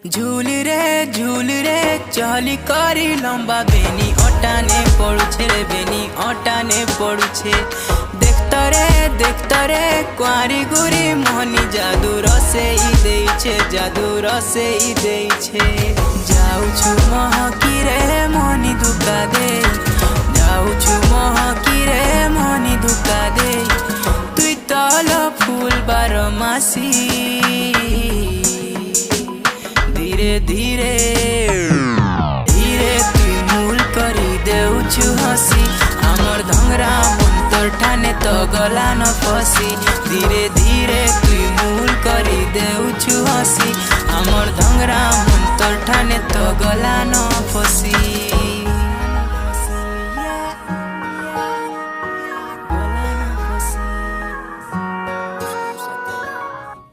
झूल रे चली करी लंबा बेनी अटाने पड़ुछे रे बेनी अटाने पड़ुछे। देखता रे कुआरी गुरी मोहनी जादू रसे जादू रसे जाऊछु महकी रे मोहनी धुका दे जाऊछु महकी रे मोहनी धुका दे तुई तल फूल बारमासी धीरे धीरे तुई मूल करी देउछु हसी हमर धंगरा मंतर ठाने तो गला न फसी धीरे धीरे तुई मूल करी देउछु हसी हमर धंगरा मंतर ठाने तो गला न फसी।